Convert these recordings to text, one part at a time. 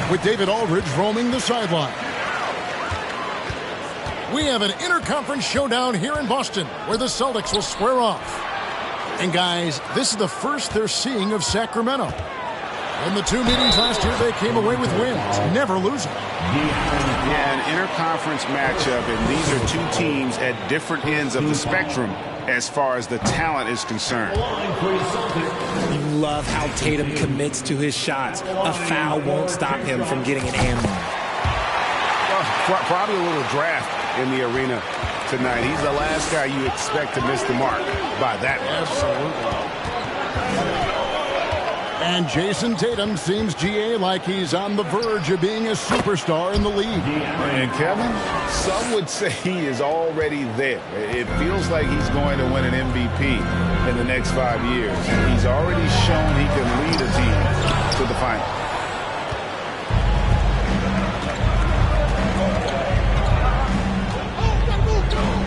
with David Aldridge roaming the sideline. We have an interconference showdown here in Boston where the Celtics will square off. And guys, this is the first they're seeing of Sacramento. In the two meetings last year, they came away with wins, never losing. Yeah, an interconference matchup, and these are two teams at different ends of the spectrum as far as the talent is concerned. You love how Tatum commits to his shots. A foul won't stop him from getting an and one. Well, probably a little draft in the arena tonight. He's the last guy you expect to miss the mark by that much. Absolutely. And Jason Tatum seems, GA, like he's on the verge of being a superstar in the league. And Kevin, some would say he is already there. It feels like he's going to win an MVP in the next 5 years. He's already shown he can lead a team to the final.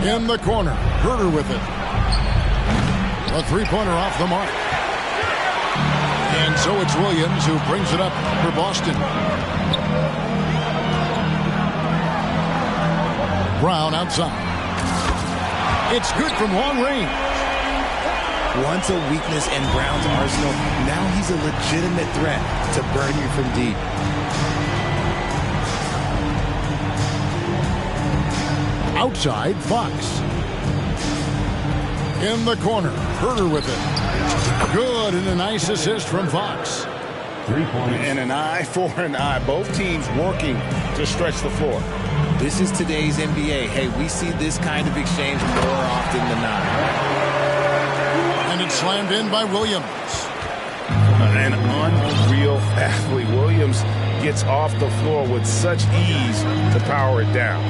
In the corner, Herter with it. A three-pointer off the mark. And so it's Williams who brings it up for Boston. Brown outside. It's good from long range. Once a weakness in Brown's arsenal, now he's a legitimate threat to burn you from deep. Outside, Fox. In the corner, Herter with it. Good, and a nice assist from Fox. 3 points. And an eye for an eye. Both teams working to stretch the floor. This is today's NBA. Hey, we see this kind of exchange more often than not. And it's slammed in by Williams. An unreal athlete. Williams gets off the floor with such ease to power it down.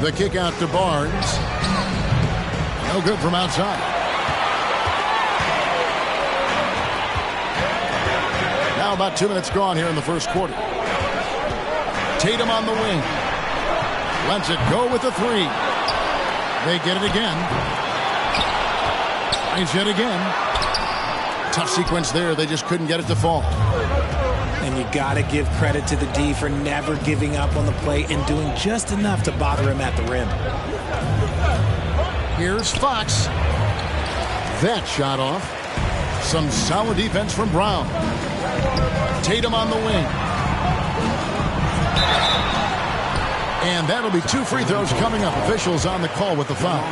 The kick out to Barnes. No good from outside. Now about 2 minutes gone here in the first quarter. Tatum on the wing. Lets it go with the three. They get it again. Tries yet again. Tough sequence there. They just couldn't get it to fall. And you got to give credit to the D for never giving up on the play and doing just enough to bother him at the rim. Here's Fox. That shot off. Some solid defense from Brown. Tatum on the wing. And that'll be 2 free throws coming up. Officials on the call with the foul.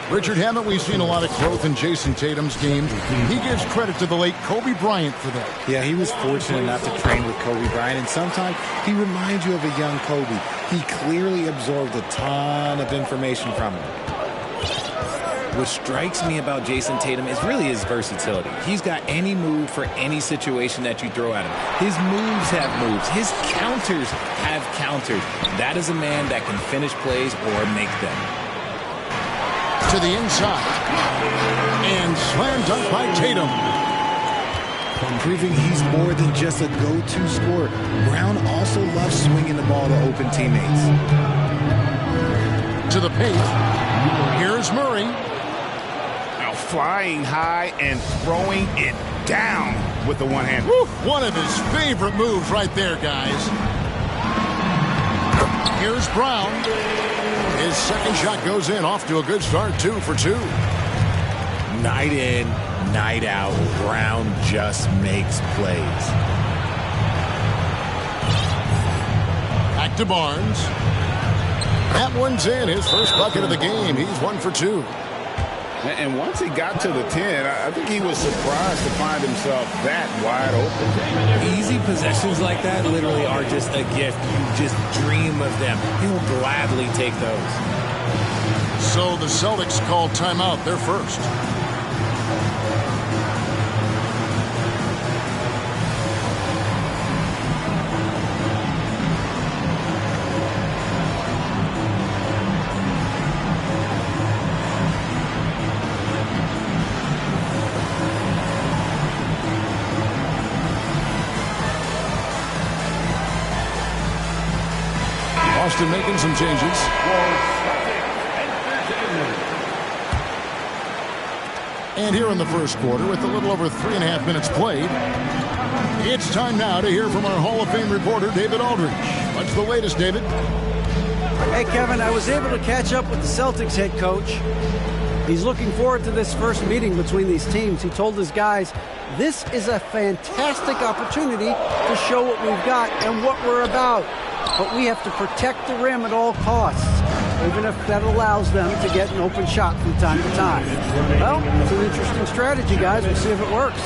Richard, haven't we seen a lot of growth in Jason Tatum's game? He gives credit to the late Kobe Bryant for that. Yeah, he was fortunate enough to train with Kobe Bryant, and sometimes he reminds you of a young Kobe. He clearly absorbed a ton of information from him. What strikes me about Jason Tatum is really his versatility. He's got any move for any situation that you throw at him. His moves have moves. His counters have counters. That is a man that can finish plays or make them. To the inside. And slam dunk by Tatum. Proving he's more than just a go-to scorer. Brown also loves swinging the ball to open teammates. To the paint. Here's Murray. Now flying high and throwing it down with the one hand. One of his favorite moves right there, guys. Here's Brown. His second shot goes in, off to a good start, 2 for 2. Night in, night out, Brown just makes plays. Back to Barnes. That one's in, his first bucket of the game. He's 1 for 2. And once he got to the 10, I think he was surprised to find himself that wide open. Easy possessions like that literally are just a gift. You just dream of them. He'll gladly take those. So the Celtics call timeout, their first. Boston making some changes. And here in the first quarter, with a little over 3.5 minutes played, it's time now to hear from our Hall of Fame reporter, David Aldridge. What's the latest, David? Hey, Kevin, I was able to catch up with the Celtics head coach. He's looking forward to this first meeting between these teams. He told his guys, this is a fantastic opportunity to show what we've got and what we're about. But we have to protect the rim at all costs, even if that allows them to get an open shot from time to time. Well, it's an interesting strategy, guys. We'll see if it works.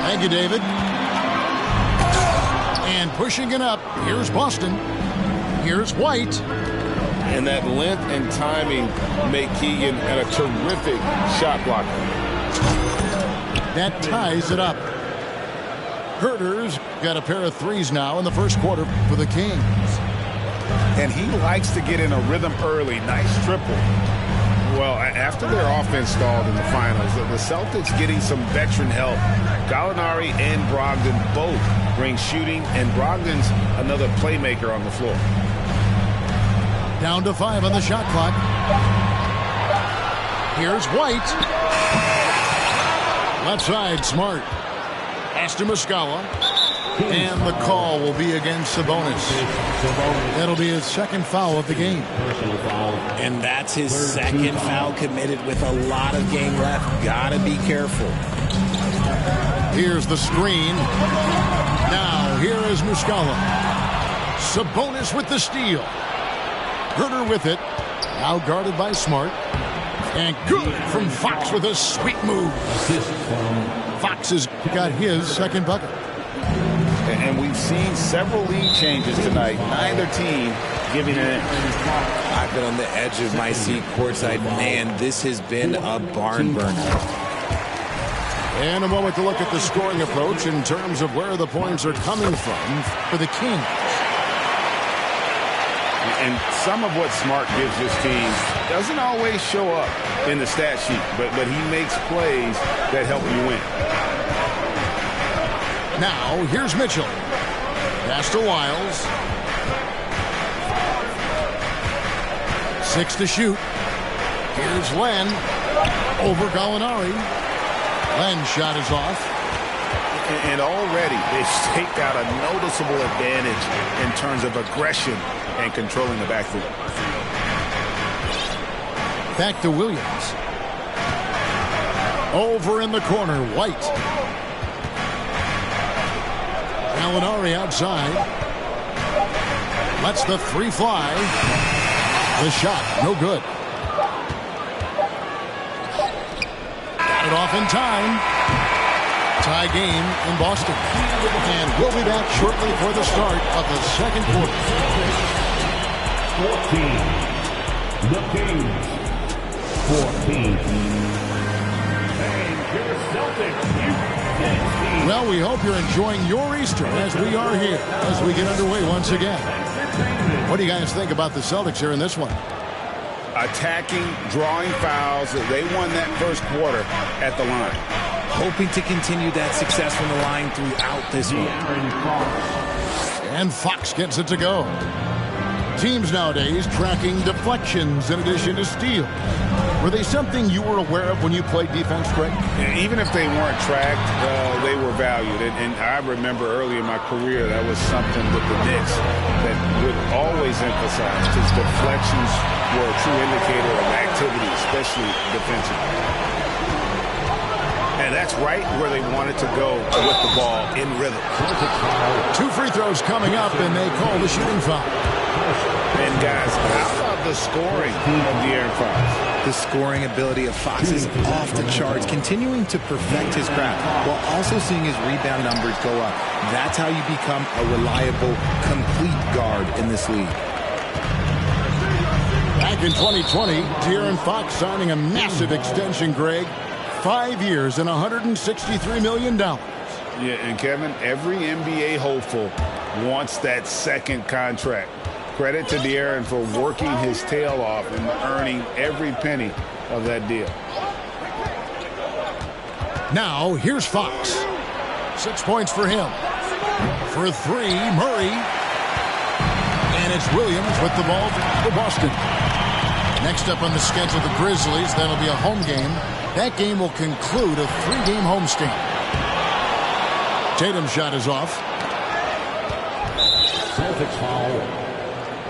Thank you, David. And pushing it up, here's Boston. Here's White. And that length and timing make Keegan a terrific shot blocker. That ties it up. Herter's got a pair of threes now in the first quarter for the Kings. And he likes to get in a rhythm early. Nice triple. Well, after their offense stalled in the finals, the Celtics getting some veteran help. Gallinari and Brogdon both bring shooting, and Brogdon's another playmaker on the floor. Down to 5 on the shot clock. Here's White. Left side, Smart. Pass to Muscala. And the call will be against Sabonis. That'll be his second foul of the game. And that's his second foul committed with a lot of game left. Gotta be careful. Here's the screen. Now, here is Muscala. Sabonis with the steal. Herter with it. Now guarded by Smart. And good from Fox with a sweet move. Fox has got his second bucket. And we've seen several lead changes tonight. Neither team giving it in. I've been on the edge of my seat courtside. Man, this has been a barn burner. And a moment to look at the scoring approach in terms of where the points are coming from for the Kings. And some of what Smart gives this team doesn't always show up in the stat sheet, but he makes plays that help you win. Now, here's Mitchell. Pass to Wiles. 6 to shoot. Here's Len. Over Gallinari. Len's shot is off. And already they've staked out a noticeable advantage in terms of aggression and controlling the backfield. Back to Williams. Over in the corner, White. Gallinari outside. Lets the three fly. The shot, no good. Got it off in time. Tie game in Boston. And we'll be back shortly for the start of the second quarter. 14. The Kings. 14. And your Celtics. Well, we hope you're enjoying your Easter as we are here as we get underway once again. What do you guys think about the Celtics here in this one? Attacking, drawing fouls. They won that first quarter at the line. Hoping to continue that success from the line throughout this one. And Fox gets it to go. Teams nowadays tracking deflections in addition to steals. Were they something you were aware of when you played defense, Greg? Even if they weren't tracked, they were valued. And I remember early in my career, that was something with the Knicks that would always emphasize, because deflections were a true indicator of activity, especially defensively. And that's right where they wanted to go with the ball in rhythm. 2 free throws coming up, and they call the shooting foul. And guys, how about the scoring of De'Aaron Fox? The scoring ability of Fox is off the charts, continuing to perfect his craft while also seeing his rebound numbers go up. That's how you become a reliable, complete guard in this league. Back in 2020, De'Aaron Fox signing a massive extension, Greg. 5 years and $163 million. Yeah, and Kevin, every NBA hopeful wants that second contract. Credit to De'Aaron for working his tail off and earning every penny of that deal. Now, here's Fox. 6 points for him. For 3, Murray. And it's Williams with the ball for Boston. Next up on the schedule, the Grizzlies. That'll be a home game That game will conclude a 3-game homestand. Tatum's shot is off. Celtics foul.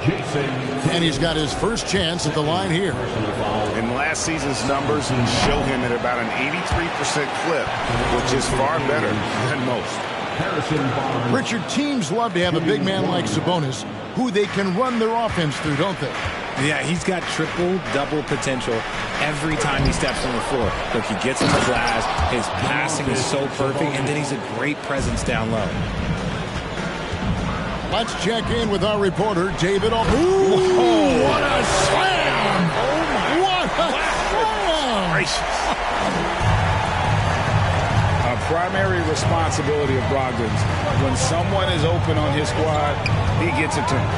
Jason. And he's got his first chance at the line here. In last season's numbers show him at about an 83% clip, which is far better than most. Richard, teams love to have a big man like Sabonis who they can run their offense through, don't they? Yeah, he's got triple-double potential every time he steps on the floor. Look, he gets on the glass, his passing is so perfect, and then he's a great presence down low. Let's check in with our reporter, David Ooh, what a slam! Oh, my. What a slam! Gracious. A primary responsibility of Brogdon's. When someone is open on his squad, he gets it to him.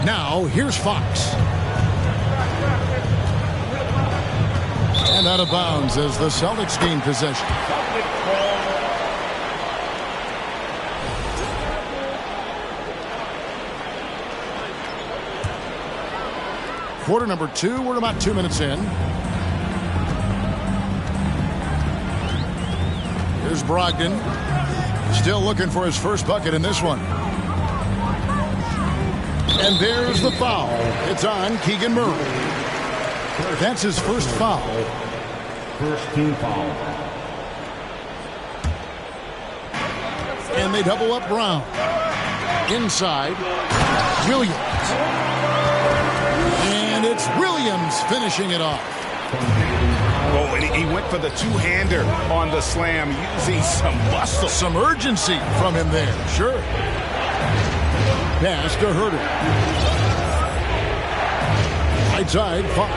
Now, here's Fox. And out of bounds as the Celtics gain possession. Quarter number 2, we're about 2 minutes in. Here's Brogdon. Still looking for his first bucket in this one. And there's the foul. It's on Keegan Murray. That's his first foul. First team foul. And they double up Brown. Inside, Williams. And it's Williams finishing it off. Oh, and he went for the two-hander on the slam, using some muscle. Some urgency from him there, sure. Pass to Herter. Right side, Fox.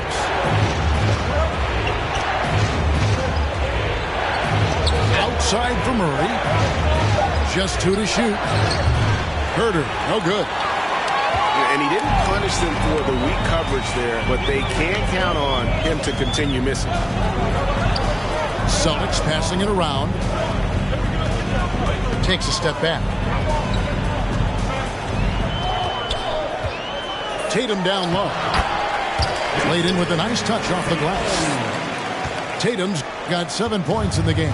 Outside for Murray. Just 2 to shoot. Herter, no good. And he didn't punish them for the weak coverage there, but they can't count on him to continue missing. Celtics passing it around. Takes a step back. Tatum down low. Played in with a nice touch off the glass. Tatum's got 7 points in the game.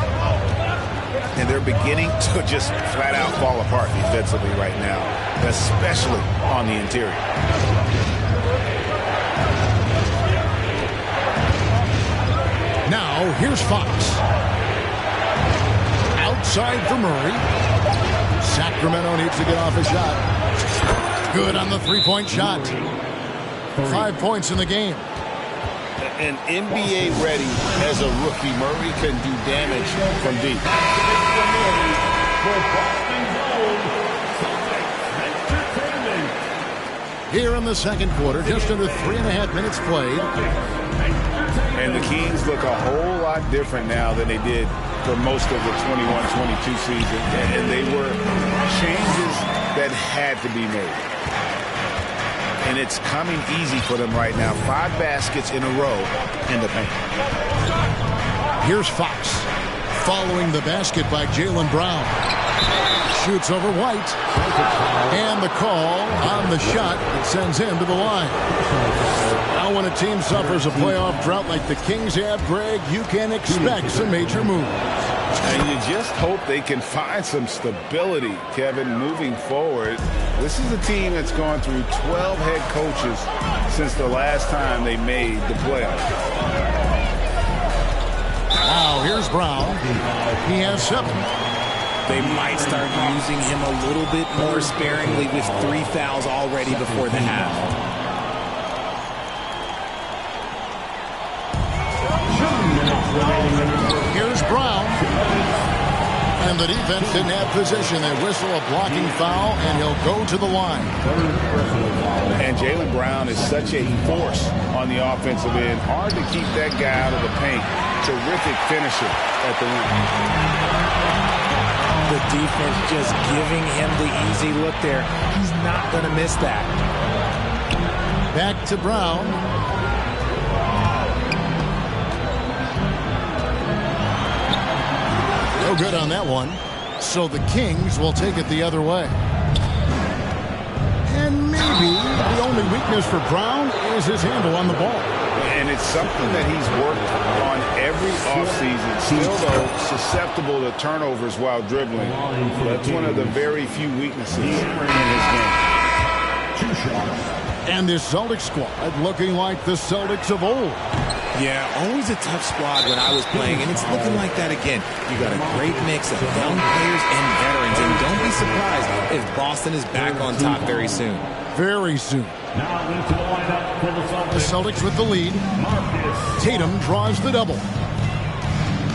And they're beginning to just flat out fall apart defensively right now, especially on the interior. Now, here's Fox. Outside for Murray. Sacramento needs to get off a shot. Good on the three-point shot. 5 points in the game. And NBA ready as a rookie, Murray can do damage from deep. Here in the second quarter, just under 3.5 minutes played. And the Kings look a whole lot different now than they did for most of the 21-22 season. And they were changes that had to be made. And it's coming easy for them right now. 5 baskets in a row in the paint. Here's Fox. Following the basket by Jaylen Brown. Shoots over White. And the call on the shot that sends him to the line. Now when a team suffers a playoff drought like the Kings have, Greg, you can expect some major moves. And you just hope they can find some stability, Kevin, moving forward. This is a team that's gone through 12 head coaches since the last time they made the playoffs. Now here's Brown. He has 7. They might start using him a little bit more sparingly with 3 fouls already before the half. Here's Brown. And the defense didn't have position. They whistle a blocking foul, and he'll go to the line. And Jaylen Brown is such a force on the offensive end. Hard to keep that guy out of the paint. Terrific finisher at the rim. The defense just giving him the easy look there. He's not going to miss that. Back to Brown. No good on that one. So the Kings will take it the other way. And maybe the only weakness for Brown is his handle on the ball. And it's something that he's worked on every offseason. Still, though, susceptible to turnovers while dribbling. That's one of the very few weaknesses in his game. And this Celtics squad looking like the Celtics of old. Yeah, always a tough squad when I was playing, and it's looking like that again. You got a great mix of young players and veterans, and don't be surprised if Boston is back on top very soon. Very soon. Now into the lineup for The Celtics with the lead. Tatum draws the double.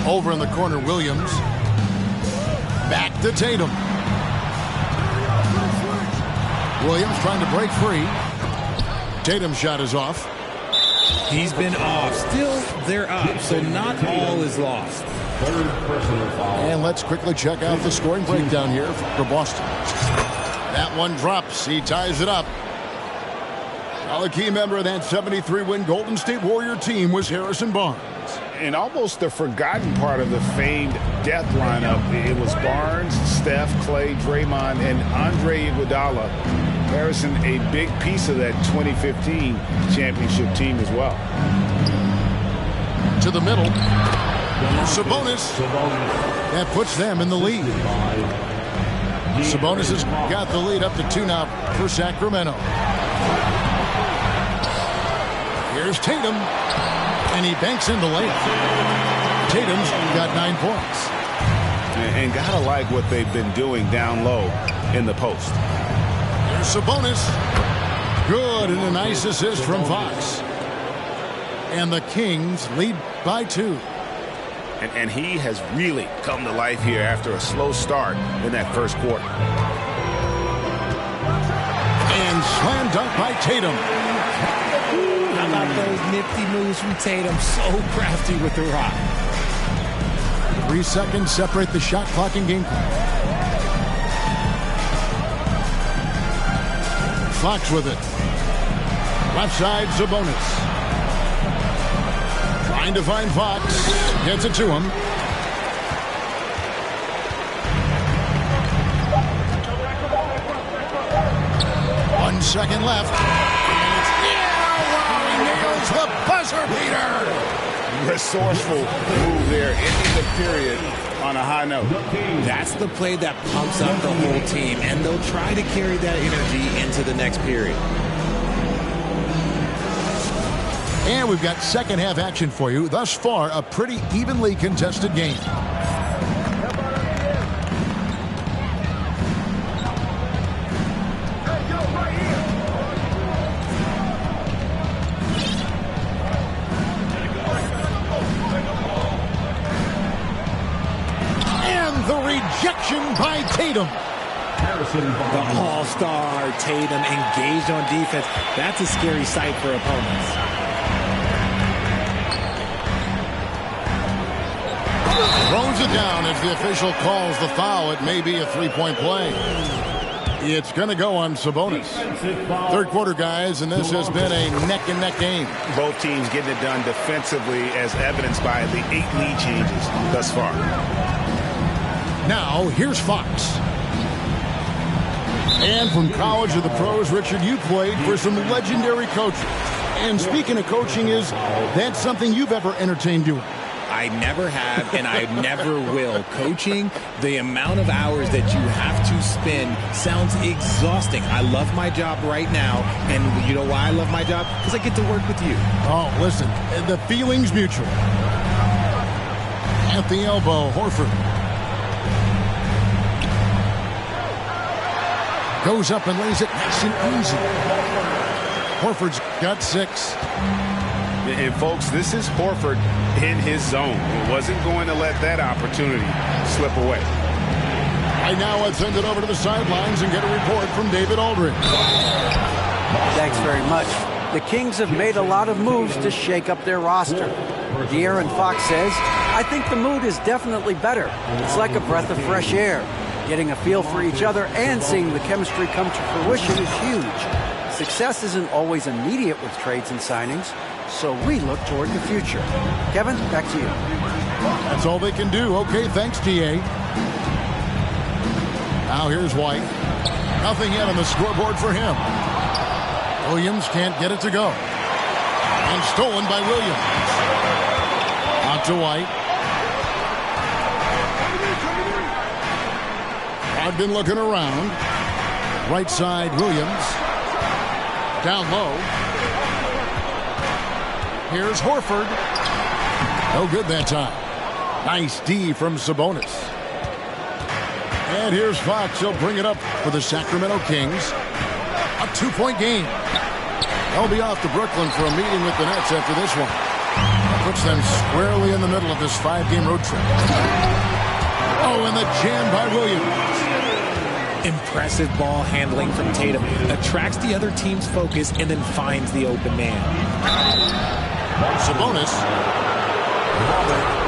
Over in the corner, Williams. Back to Tatum. Williams trying to break free. Tatum's shot is off. He's been off. Still, they're up, so not all is lost. Third personal foul. And let's quickly check out the scoring breakdown here for Boston. That one drops. He ties it up. Well, a key member of that 73-win Golden State Warrior team was Harrison Barnes. And almost the forgotten part of the famed death lineup, it was Barnes, Steph, Clay, Draymond, and Andre Iguodala. Harrison, a big piece of that 2015 championship team as well. To the middle. Sabonis. That puts them in the lead. Sabonis has got the lead up to 2 now for Sacramento. Here's Tatum. And he banks in the layup. Tatum's got 9 points. And gotta like what they've been doing down low in the post. Here's Sabonis. Good, and a nice assist from Fox. And the Kings lead by 2. And he has really come to life here after a slow start in that first quarter. And slam dunk by Tatum. How about those nifty moves from Tatum? So crafty with the rock. 3 seconds separate the shot clock and game clock. Fox with it. Left side, Sabonis. Trying to find Fox. Gets it to him. One second left. Nails the buzzer beater. Resourceful move there, ending the period on a high note. That's the play that pumps up the whole team, and they'll try to carry that energy into the next period. And we've got second half action for you. Thus far, a pretty evenly contested game. Rejection by Tatum. The all-star Tatum engaged on defense. That's a scary sight for opponents. Throws it down as the official calls the foul. It may be a three-point play. It's going to go on Sabonis. Third quarter, guys, and this has been a neck-and-neck game. Both teams getting it done defensively as evidenced by the 8 lead changes thus far. Now, here's Fox. And from college to the pros, Richard, you played for some legendary coaches. And speaking of coaching, is that something you've ever entertained doing? I never have, and I never will. Coaching, the amount of hours that you have to spend sounds exhausting. I love my job right now, and you know why I love my job? Because I get to work with you. Oh, listen, the feeling's mutual. At the elbow, Horford. Goes up and lays it nice and easy. Horford's got 6. And, folks, this is Horford in his zone. He wasn't going to let that opportunity slip away. Right now, let's send it over to the sidelines and get a report from David Aldridge. Thanks very much. The Kings have made a lot of moves to shake up their roster. De'Aaron Fox says, I think the mood is definitely better. It's like a breath of fresh air. Getting a feel for each other and seeing the chemistry come to fruition is huge. Success isn't always immediate with trades and signings, so we look toward the future. Kevin, back to you. That's all they can do. Okay, thanks, T.A. Now here's White. Nothing yet on the scoreboard for him. Williams can't get it to go. And stolen by Williams. Out to White. Brogdon looking around. Right side, Williams. Down low. Here's Horford. No good that time. Nice D from Sabonis. And here's Fox. He'll bring it up for the Sacramento Kings. A 2-point game. They'll be off to Brooklyn for a meeting with the Nets after this one. That puts them squarely in the middle of this 5-game road trip. Oh, and the jam by Williams. Impressive ball handling from Tatum. Attracts the other team's focus and then finds the open man. Sabonis.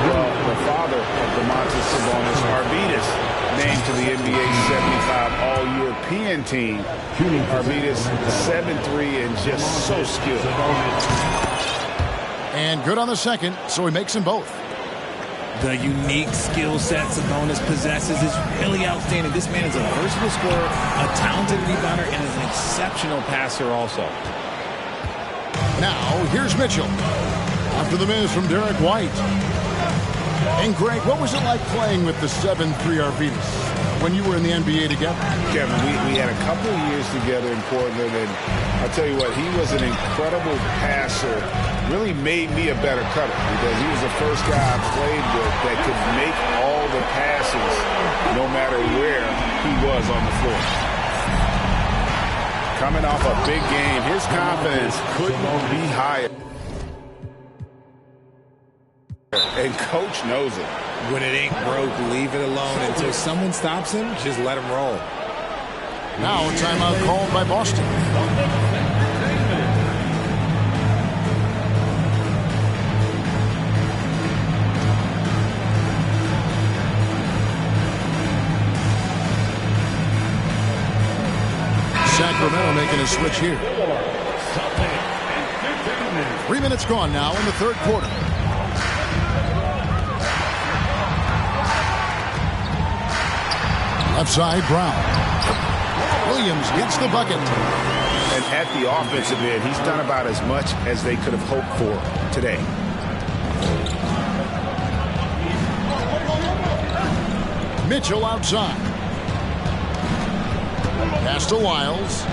Well, the father of Domantas Sabonis, Arvydas, named to the NBA 75 All-European team. Arvydas 7'3" and just so skilled. And good on the second, so he makes them both. The unique skill set Sabonis possesses is really outstanding. This man is a versatile scorer, a talented rebounder, and is an exceptional passer also. Now, here's Mitchell. After the miss from Derek White. And Greg, what was it like playing with the 7'3" Arvydas when you were in the NBA together? Kevin, we had a couple of years together in Portland, and I'll tell you what, he was an incredible passer. Really made me a better cutter because he was the first guy I played with that could make all the passes no matter where he was on the floor. Coming off a big game, his confidence couldn't be higher. And coach knows it. When it ain't broke, leave it alone until someone stops him. Just let him roll. Now a timeout called by Boston. Sacramento making a switch here. 3 minutes gone now in the third quarter. Left side, Brown. Williams gets the bucket. And at the offensive end, he's done about as much as they could have hoped for today. Mitchell outside. Pass to Wiles.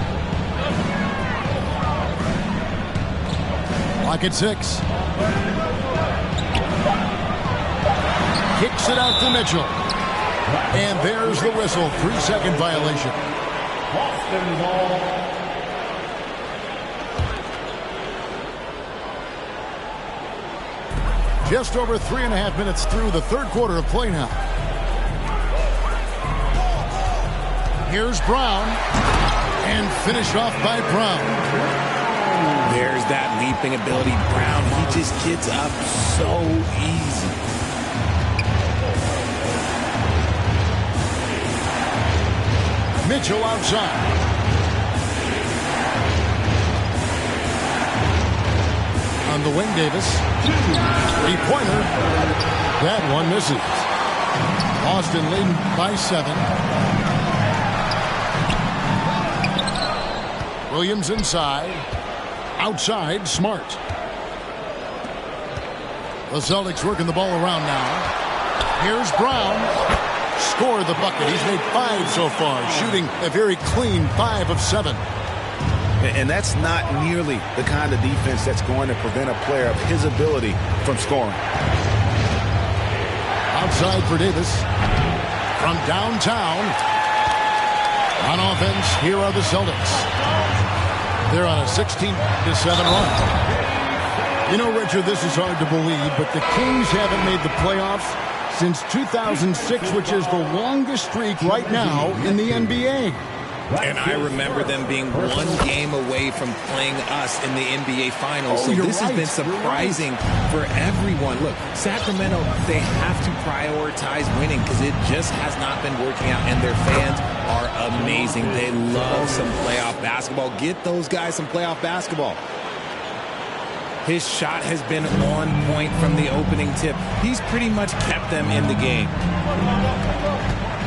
Clock at 6. Kicks it out to Mitchell. And there's the whistle. 3-second violation. Boston ball. Just over 3.5 minutes through the third quarter of play now. Here's Brown. And finished off by Brown. There's that leaping ability. Brown, he just gets up so easy. Mitchell outside. On the wing, Davis. Three-pointer. That one misses. Boston leading by 7. Williams inside. Outside, Smart. The Celtics working the ball around now. Here's Brown. Scored the bucket. He's made 5 so far, shooting a very clean 5 of 7. And that's not nearly the kind of defense that's going to prevent a player of his ability from scoring. Outside for Davis. From downtown. On offense, here are the Celtics. They're on a 16-7 run. You know, Richard, this is hard to believe, but the Kings haven't made the playoffs since 2006, which is the longest streak right now in the NBA. And I remember them being one game away from playing us in the NBA Finals. So this has been surprising for everyone. Look, Sacramento, they have to prioritize winning because it just has not been working out. And their fans are amazing. They love some playoff basketball. Get those guys some playoff basketball. His shot has been on point from the opening tip. He's pretty much kept them in the game.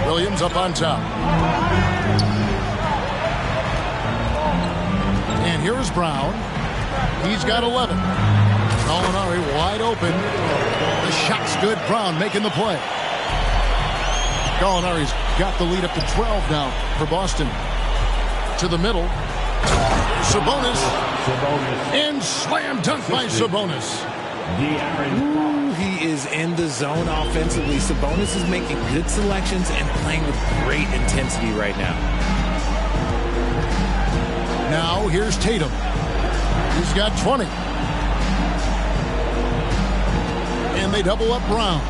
Williams up on top. And here's Brown. He's got 11. Gallinari wide open. The shot's good. Brown making the play. Gallinari's got the lead up to 12 now for Boston. To the middle. Sabonis. And slam dunk by Sabonis. Ooh, he is in the zone offensively. Sabonis is making good selections and playing with great intensity right now. Now here's Tatum. He's got 20. And they double up Brown.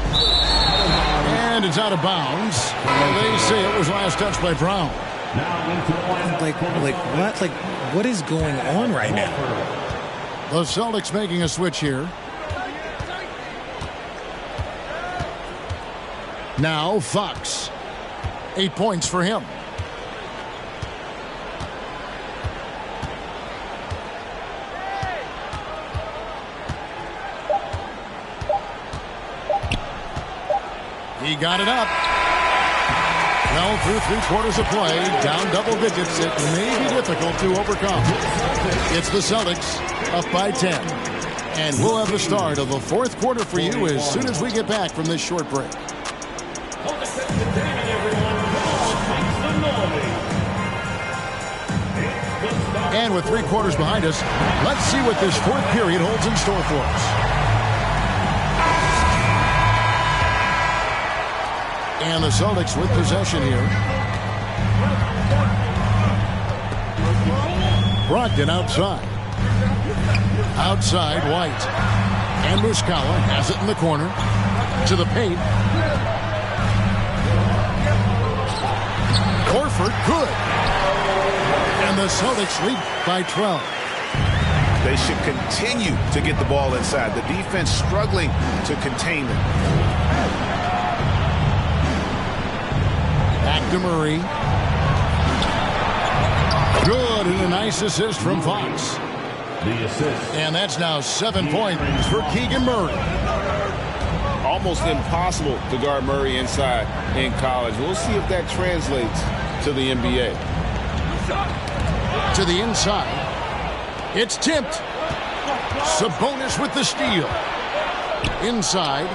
And it's out of bounds. And they say it was last touched by Brown. What is going on right now? The Celtics making a switch here. Now Fox. 8 points for him. He got it up. Well, through 3/4 of play, down double digits, it may be difficult to overcome. It's the Celtics up by 10. And we'll have the start of the fourth quarter for you as soon as we get back from this short break. And with 3/4 behind us, let's see what this fourth period holds in store for us. And the Celtics with possession here. Brogdon outside. Outside, White. And Muscala has it in the corner. To the paint. Horford, good. And the Celtics lead by 12. They should continue to get the ball inside. The defense struggling to contain them. Back to Murray. Good, and a nice assist from Fox. The assist. And that's now 7 points for Keegan Murray. Almost impossible to guard Murray inside in college. We'll see if that translates to the NBA. To the inside. It's tipped. Sabonis with the steal. Inside.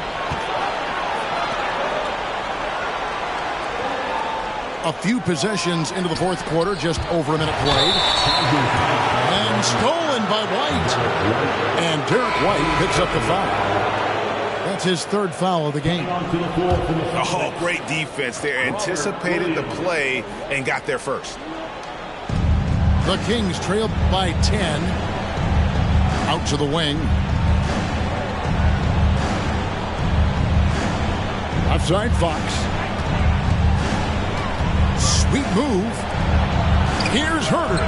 A few possessions into the fourth quarter, just over a minute played. And stolen by White. And Derek White picks up the foul. That's his third foul of the game. Oh, great defense there. Anticipated the play and got there first. The Kings trail by 10. Out to the wing. Outside Fox. Sweet move. Here's Herder.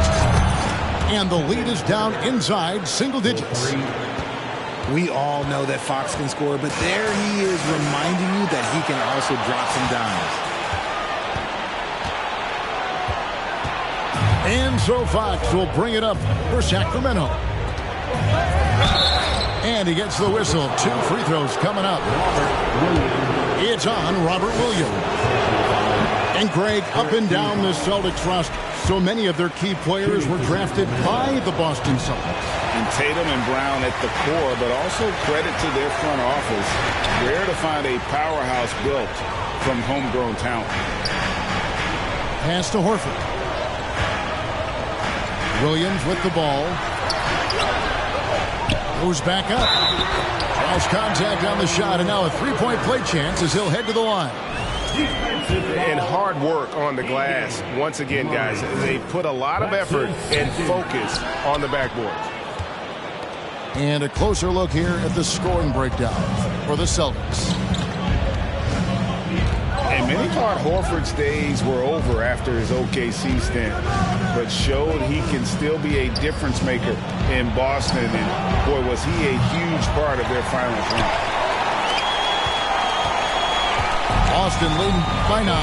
And the lead is down inside single digits. We all know that Fox can score, but there he is reminding you that he can also drop some dimes. And so Fox will bring it up for Sacramento. And he gets the whistle. 2 free throws coming up. It's on Robert Williams. And Greg, up and down the Celtics roster, so many of their key players were drafted by the Boston Celtics. And Tatum and Brown at the core, but also credit to their front office. Rare to find a powerhouse built from homegrown talent. Pass to Horford. Williams with the ball. Goes back up. Lost contact on the shot, and now a three-point play chance as he'll head to the line. And hard work on the glass. Once again, guys, they put a lot of effort and focus on the backboard. And a closer look here at the scoring breakdown for the Celtics. And many thought Horford's days were over after his OKC stint, but showed he can still be a difference maker in Boston. And boy, was he a huge part of their finals run. Boston leading by 9.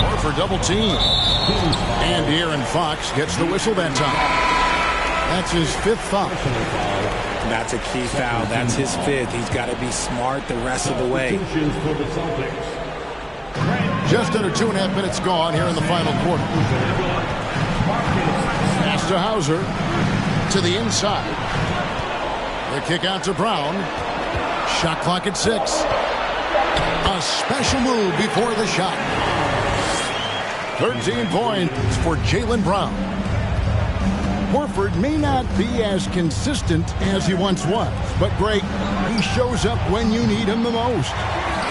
Horford double team. And De'Aaron Fox gets the whistle that time. That's his 5th foul. That's a key foul. That's his 5th. He's got to be smart the rest of the way. Just under 2.5 minutes gone here in the final quarter. Pass to Hauser. To the inside. The kick out to Brown. Shot clock at 6. A special move before the shot. 13 points for Jaylen Brown. Horford may not be as consistent as he once was, but great, he shows up when you need him the most.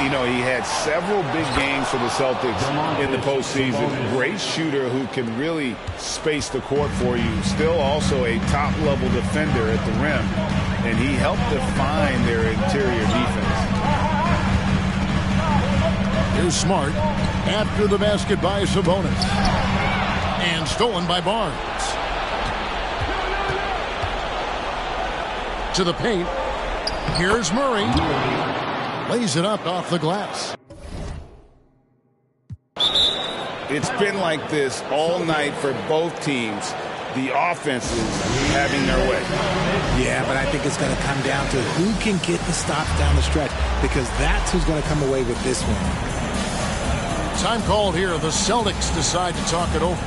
You know, he had several big games for the Celtics in the postseason. Great shooter who can really space the court for you. Still also a top-level defender at the rim, and he helped define their interior defense. Here's Smart after the basket by Sabonis. And stolen by Barnes. To the paint. Here's Murray. Lays it up off the glass. It's been like this all night for both teams. The offenses having their way. Yeah, but I think it's going to come down to who can get the stops down the stretch, because that's who's going to come away with this one. Time called here. The Celtics decide to talk it over.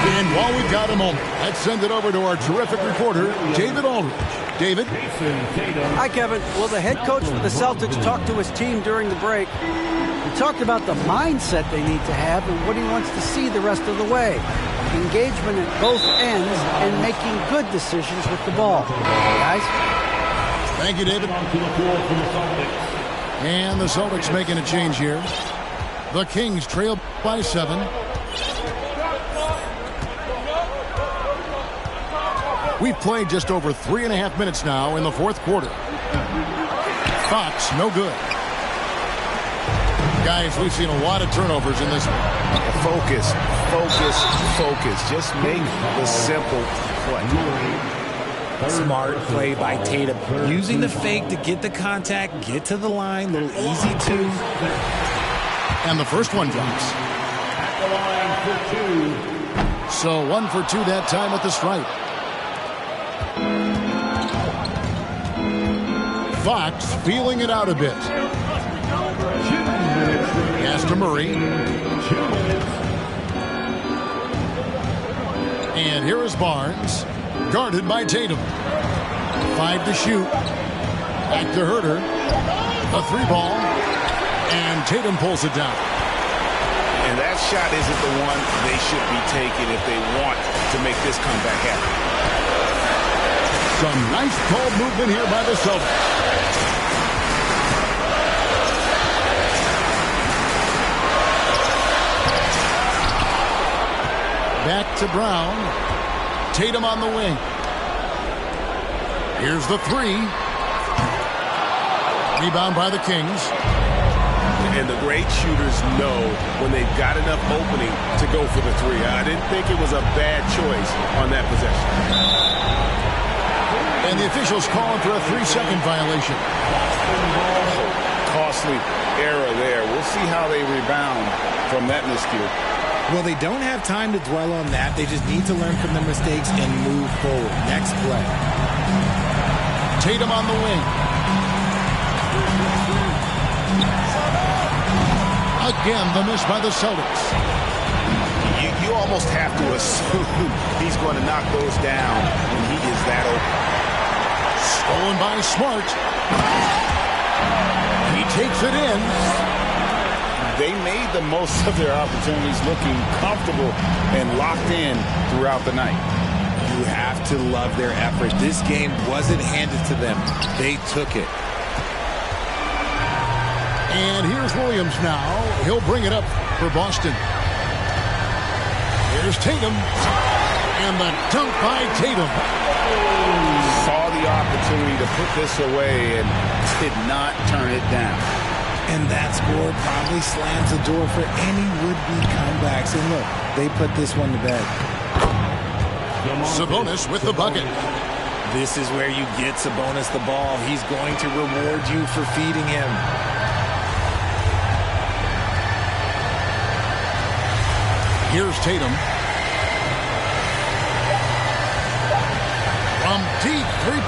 And while we've got a moment, let's send it over to our terrific reporter, David Aldridge. David? Hi, Kevin. Well, the head coach for the Celtics talked to his team during the break. He talked about the mindset they need to have and what he wants to see the rest of the way. Engagement at both ends and making good decisions with the ball. Guys? Thank you, David. And the Celtics making a change here. The Kings trail by 7. We've played just over 3.5 minutes now in the fourth quarter. Fox, no good. Guys, we've seen a lot of turnovers in this one. Focus, focus, focus. Just make the simple play. Smart play by Tatum. Using the fake to get the contact, get to the line, little easy two. And the first one drops. So 1 for 2 that time at the stripe. Fox feeling it out a bit. Pass to Murray. And here is Barnes. Guarded by Tatum. 5 to shoot. Back to Herter. A 3-ball. And Tatum pulls it down. And that shot isn't the one they should be taking if they want to make this comeback happen. Some nice ball movement here by the Celtics. Back to Brown. Tatum on the wing. Here's the 3. Rebound by the Kings. And the great shooters know when they've got enough opening to go for the 3. I didn't think it was a bad choice on that possession. And the officials calling for a 3-second violation. Costly error there. We'll see how they rebound from that miscue. Well, they don't have time to dwell on that. They just need to learn from their mistakes and move forward. Next play. Tatum on the wing. Again, the miss by the Celtics. You almost have to assume he's going to knock those down when he is that open. Stolen by Smart. He takes it in. They made the most of their opportunities, looking comfortable and locked in throughout the night. You have to love their effort. This game wasn't handed to them. They took it. And here's Williams now. He'll bring it up for Boston. Here's Tatum. And the dunk by Tatum. Saw the opportunity to put this away and did not turn it down. And that score probably slams the door for any would-be comebacks. And look, they put this one to bed. Sabonis with the bucket. This is where you get Sabonis the ball. He's going to reward you for feeding him. Here's Tatum. From deep 3